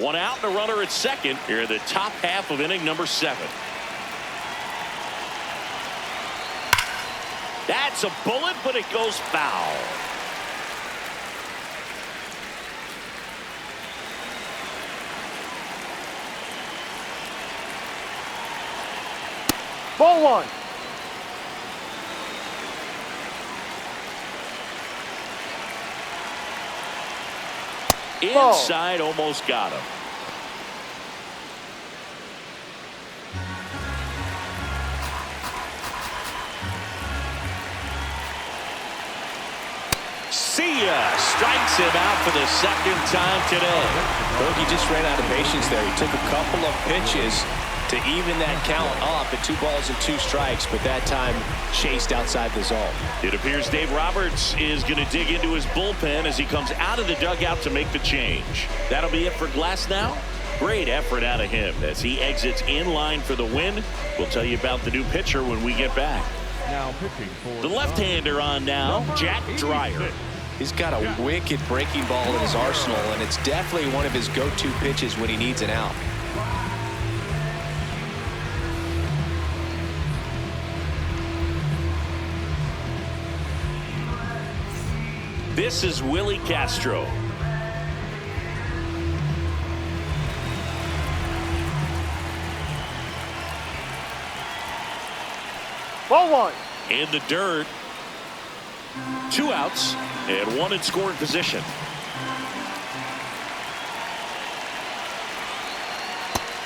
One out and a runner at second here in the top half of inning number 7. That's a bullet, but it goes foul. Ball 1. Inside, almost got him. See ya. Strikes him out for the second time today. He just ran out of patience there. He took a couple of pitches to even that count up at 2 balls and 2 strikes, but that time chased outside the zone. It appears Dave Roberts is going to dig into his bullpen as he comes out of the dugout to make the change. That'll be it for Glass now. Great effort out of him as he exits in line for the win. We'll tell you about the new pitcher when we get back. Now pitching for The left-hander on now, Jack Dreyer. He's got a wicked breaking ball in his arsenal, and it's definitely one of his go-to pitches when he needs an out. This is Willi Castro. Ball 1. In the dirt. 2 outs and 1 in scoring position.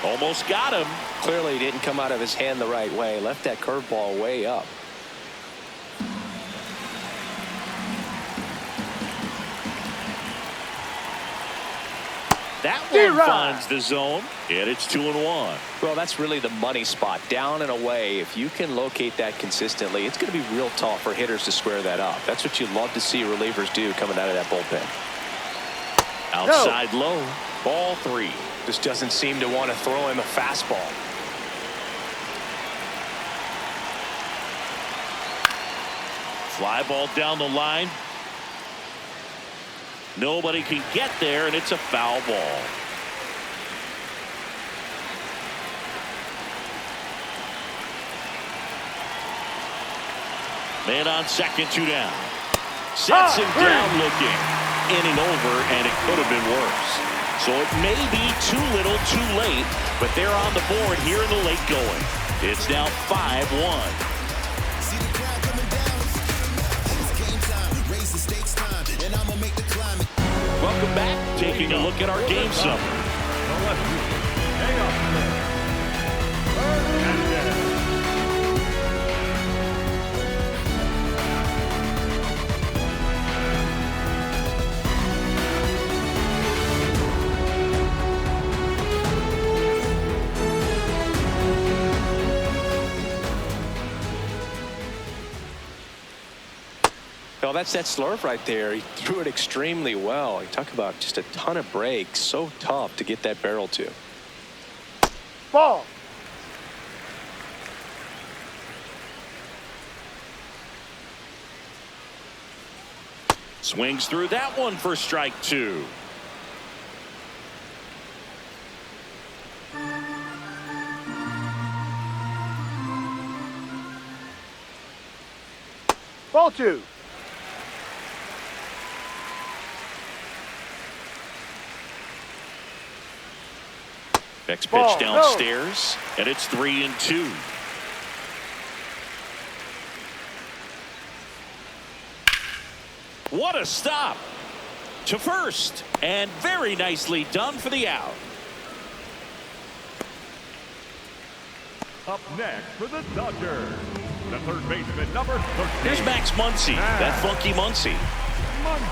Almost got him. Clearly he didn't come out of his hand the right way. Left that curveball way up. That one finds the zone, and it's 2-1. Well, that's really the money spot. Down and away. If you can locate that consistently, it's going to be real tough for hitters to square that up. That's what you love to see relievers do coming out of that bullpen. Outside low. Ball 3. Just doesn't seem to want to throw him a fastball. Fly ball down the line. Nobody can get there, and it's a foul ball. Man on second, 2 down. Sets him down looking. Inning over, and it could have been worse. So it may be too little too late, but they're on the board here in the late going. It's now 5-1. Welcome back. Taking a look at our game summary. hang up. Hernandez. Well, that's that slurve right there. He threw it extremely well. You talk about just a ton of breaks. So tough to get that barrel to. Ball. Swings through that one for strike 2. Ball 2. Next pitch Ball, downstairs, and it's 3-2. What a stop to first, and very nicely done for the out. Up next for the Dodgers, the third baseman, number 13. Here's Max Muncy, that funky Muncy.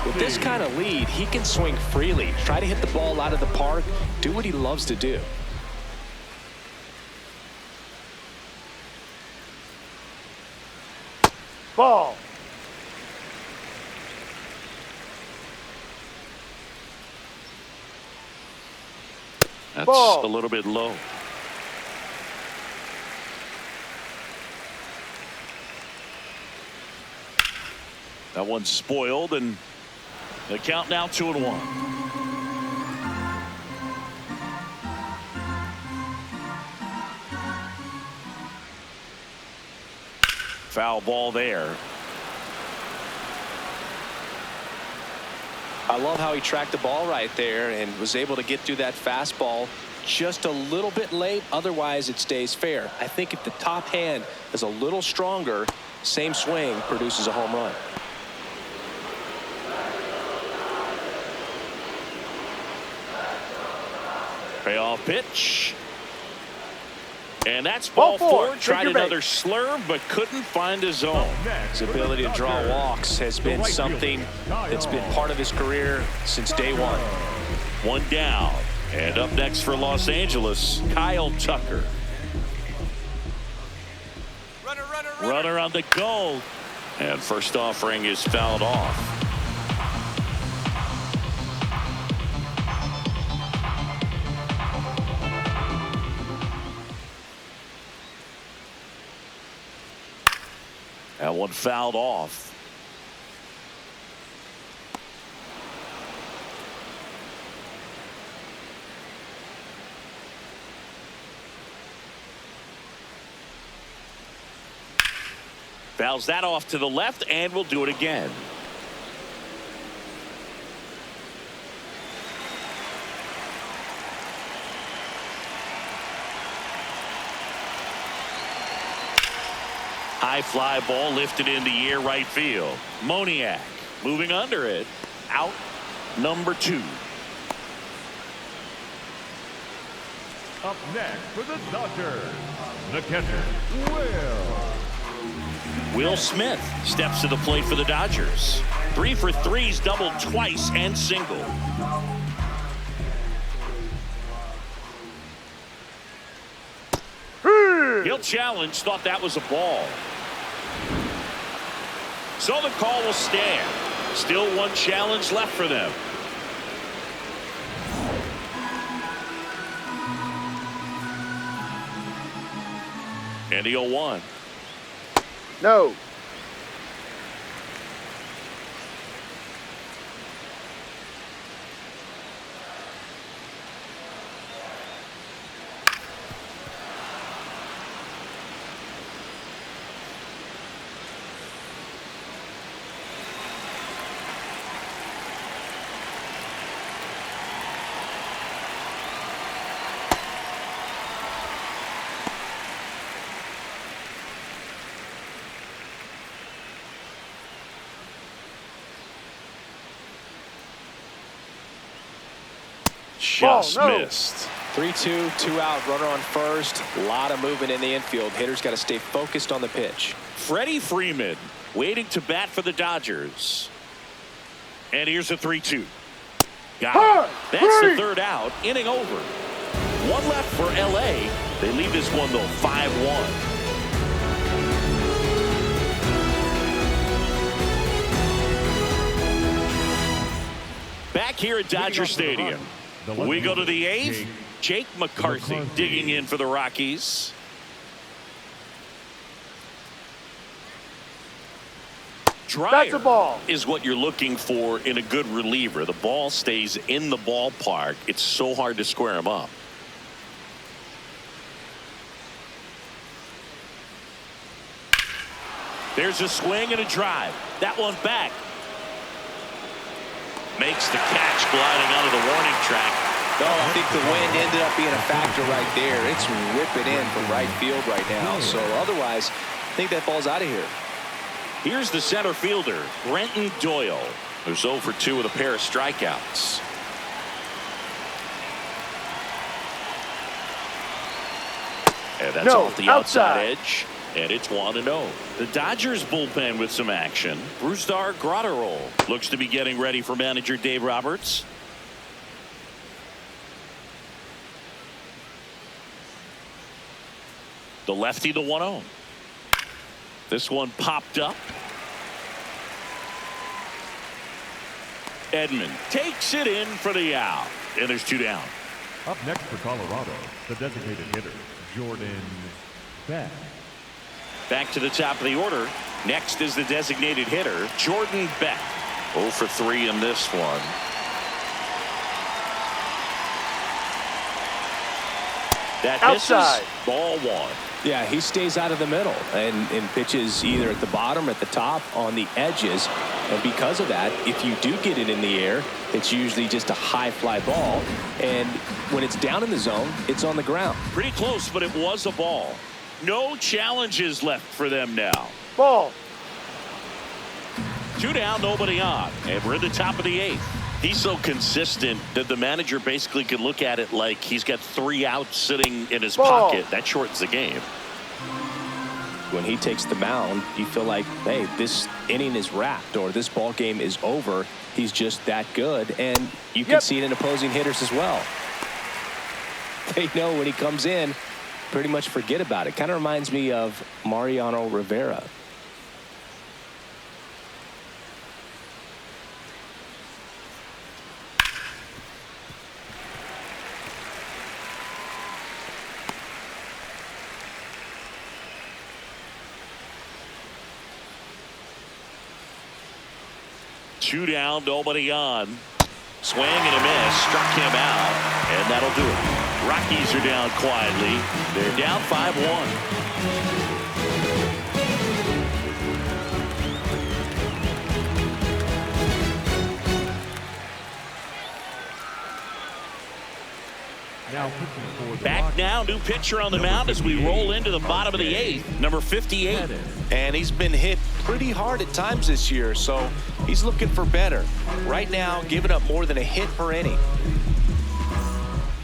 With this kind of lead, he can swing freely, try to hit the ball out of the park, do what he loves to do. Ball. That's Ball. a little bit low. That one's spoiled, and the count now 2-1. Foul ball there. I love how he tracked the ball right there and was able to get through that fastball just a little bit late. Otherwise, it stays fair. I think if the top hand is a little stronger, same swing produces a home run. Payoff pitch. And that's ball four. Tried another slurve, but couldn't find his zone. His ability to draw walks has been something that's been part of his career since day one. One down. And up next for Los Angeles, Kyle Tucker. Runner on the go. And first offering is fouled off. That one fouled off. Fouls that off to the left, and we'll do it again. High fly ball lifted in the air right field. Moniak moving under it. Out number 2. Up next for the Dodgers, the catcher, Will Smith steps to the plate for the Dodgers. 3 for 3's doubled twice and single. He'll challenge, thought that was a ball. So the call will stand. Still one challenge left for them. And the 0-1. No. Just missed. 3-2, 2 out, runner on first. A lot of movement in the infield. Hitters got to stay focused on the pitch. Freddie Freeman waiting to bat for the Dodgers. And here's a 3-2. Got it. That's the third out. Inning over. One left for LA. They lead this one though 5-1. Back here at Dodger Stadium. We go to the 8th. Jake McCarthy digging in for the Rockies. That's a ball. Is what you're looking for in a good reliever. The ball stays in the ballpark. It's so hard to square him up. There's a swing and a drive. That one back. Makes the catch gliding onto the warning track. No, I think the wind ended up being a factor right there. It's whipping in from right field right now. So otherwise, I think that ball's out of here. Here's the center fielder, Brenton Doyle, who's 0 for 2 with a pair of strikeouts. And that's off the outside edge. And it's 1-0. The Dodgers bullpen with some action. Brusdar Graterol looks to be getting ready for manager Dave Roberts. The lefty, the 1-0. This one popped up. Edman takes it in for the out. And there's 2 down. Up next for Colorado, the designated hitter, Jordan Beck. Back to the top of the order. Next is the designated hitter, Jordan Beck. 0 for 3 in this one. That outside. Misses. Ball 1. Yeah, he stays out of the middle and pitches either at the bottom or at the top on the edges. And because of that, if you do get it in the air, it's usually just a high fly ball. And when it's down in the zone, it's on the ground. Pretty close, but it was a ball. No challenges left for them now. Ball. 2 down, nobody on. And we're at the top of the 8th. He's so consistent that the manager basically could look at it like he's got 3 outs sitting in his pocket. That shortens the game. When he takes the mound, you feel like, hey, this inning is wrapped or this ball game is over. He's just that good. And you can see it in opposing hitters as well. They know when he comes in, pretty much forget about it. Kind of reminds me of Mariano Rivera. Two down, nobody on. Swing and a miss, struck him out, and that'll do it. Rockies are down quietly. They're down 5-1. Back now, new pitcher on the mound as we roll into the bottom of the 8th, number 58. And he's been hit pretty hard at times this year, so he's looking for better. Right now, giving up more than a hit per inning.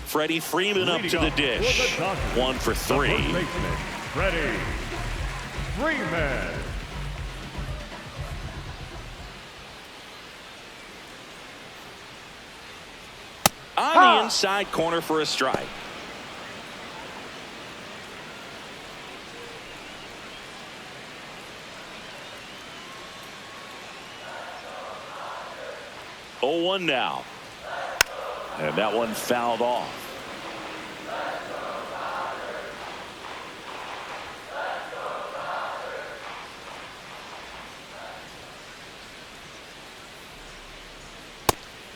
Freddie Freeman up to the dish. 1 for 3. Freddie Freeman. On the inside corner for a strike. Oh, 1 now. And that one fouled off.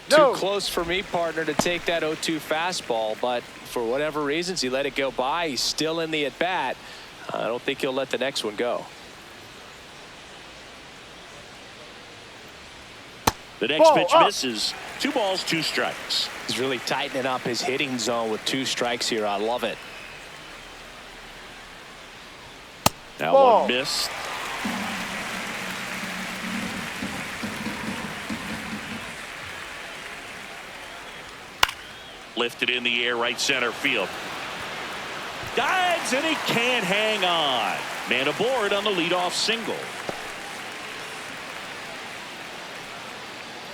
Too close for me, partner, to take that 0-2 fastball, but for whatever reasons, he let it go by. He's still in the at-bat. I don't think he'll let the next one go. The next pitch misses. 2 balls, 2 strikes. He's really tightening up his hitting zone with 2 strikes here. I love it. That one missed. Lifted in the air, right center field. Dives, and he can't hang on. Man aboard on the leadoff single.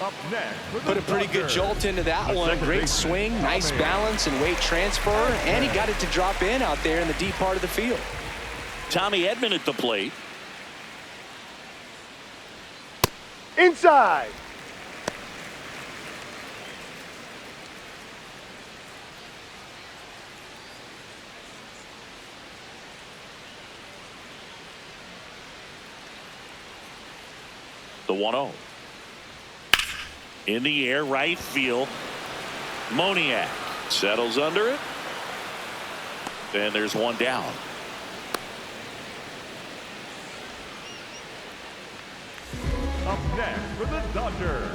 Up next, put a pretty good jolt into that one. Great swing, nice balance and weight transfer, and he got it to drop in out there in the deep part of the field. Tommy Edman at the plate. Inside. The 1-0. In the air, right field. Moniak settles under it. And there's 1 down. Up next for the Dodgers,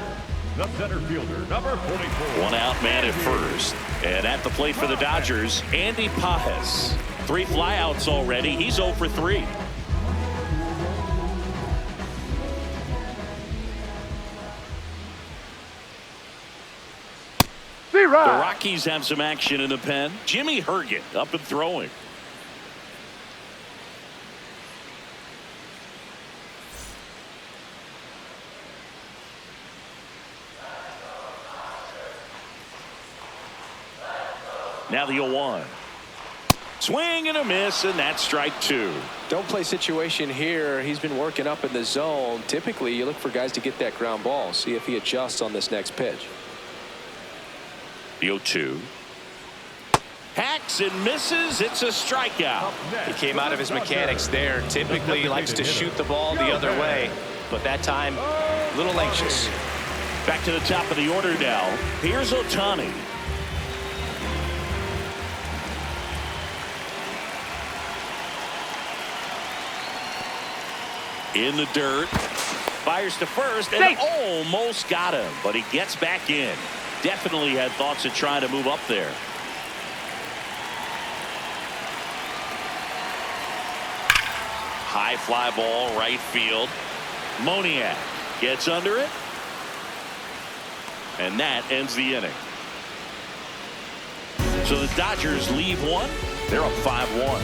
the center fielder, number 44. 1 out, man at first. And at the plate for the Dodgers, Andy Pajes. 3 flyouts already. He's 0 for 3. The Rockies have some action in the pen. Jimmy Herget up and throwing. Now the 0-1. Swing and a miss, and that's strike 2. Don't play situation here. He's been working up in the zone. Typically, you look for guys to get that ground ball. See if he adjusts on this next pitch. The 0-2. Hacks and misses. It's a strikeout. He came out of his mechanics there. Typically, he likes to shoot the ball the other way, but that time, a little anxious. Back to the top of the order now. Here's Ohtani. In the dirt. Fires to first and almost got him, but he gets back in. Definitely had thoughts of trying to move up there. High fly ball, right field. Moniak gets under it. And that ends the inning. So the Dodgers leave one. They're up 5-1.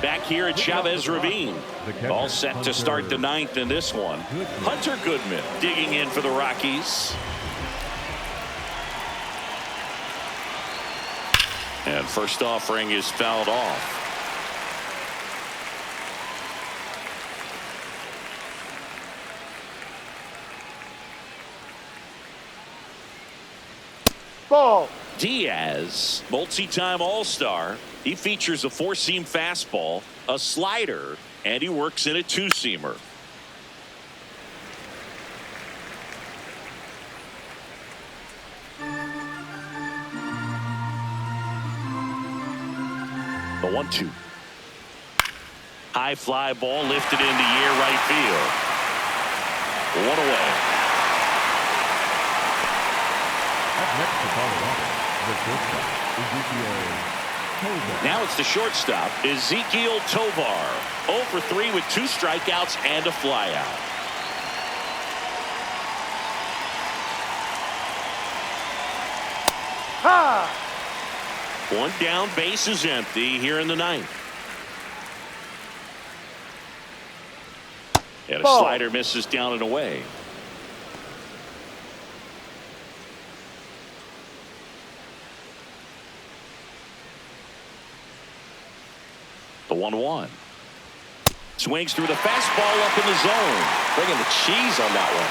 Back here at Chavez Ravine. All set to start the ninth in this one. Hunter Goodman digging in for the Rockies. And first offering is fouled off. Ball. Diaz, multi-time All-Star. He features a four-seam fastball, a slider, and he works in a two-seamer. The 1-2. High fly ball lifted into air right field. One away. Up next to Colorado, the shortstop, Ezekiel Tovar. Now it's the shortstop, Ezekiel Tovar. 0 for 3 with 2 strikeouts and a flyout. Ha! One down, base is empty here in the ninth. And a Ball. slider misses down and away. The 1-1. Swings through the fastball up in the zone. Bringing the cheese on that one.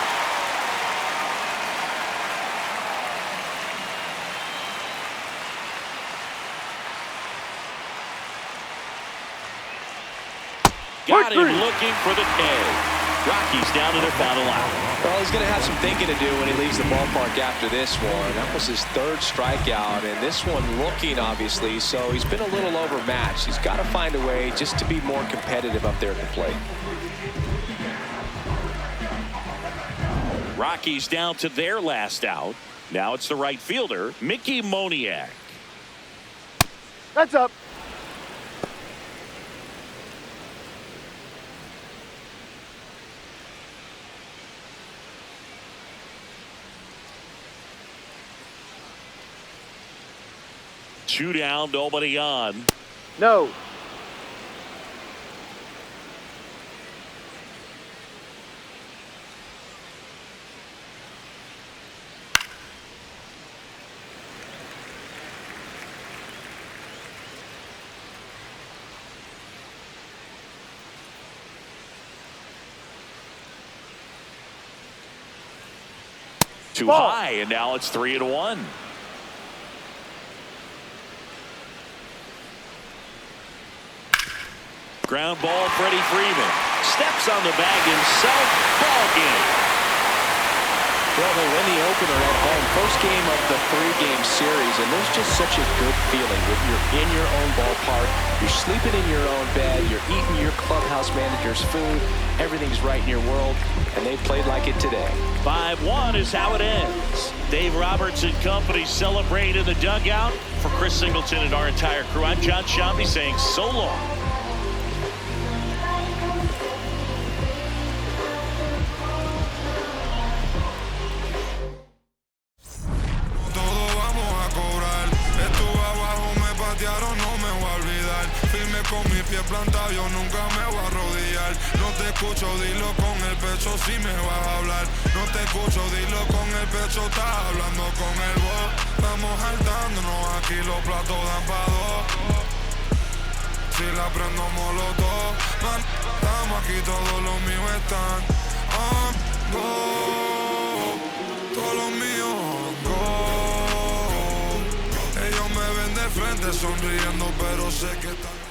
Got him looking for the K. Rockies down to their final out. Well, he's going to have some thinking to do when he leaves the ballpark after this one. That was his 3rd strikeout, and this one looking, obviously, so he's been a little overmatched. He's got to find a way just to be more competitive up there at the plate. Rockies down to their last out. Now it's the right fielder, Mickey Moniak. That's up. Two down, nobody on. No. Too Ball. high, and now it's 3-1. Ground ball, Freddie Freeman steps on the bag himself. Ball game. Well, they win the opener at home. First game of the 3-game series, and there's just such a good feeling when you're in your own ballpark. You're sleeping in your own bed. You're eating your clubhouse manager's food. Everything's right in your world, and they played like it today. 5-1 is how it ends. Dave Roberts and company celebrate in the dugout. For Chris Singleton and our entire crew, I'm John Shambi saying so long. Con mi pie plantado yo nunca me voy a arrodillar. No te escucho, dilo con el pecho si me vas a hablar. No te escucho, dilo con el pecho, estás hablando con el voz. Estamos saltándonos aquí, los platos dan pa' 2. Si la prendo molotov, man, estamos aquí, todos los míos están on go. Todos los míos on go. Ellos me ven de frente sonriendo, pero sé que están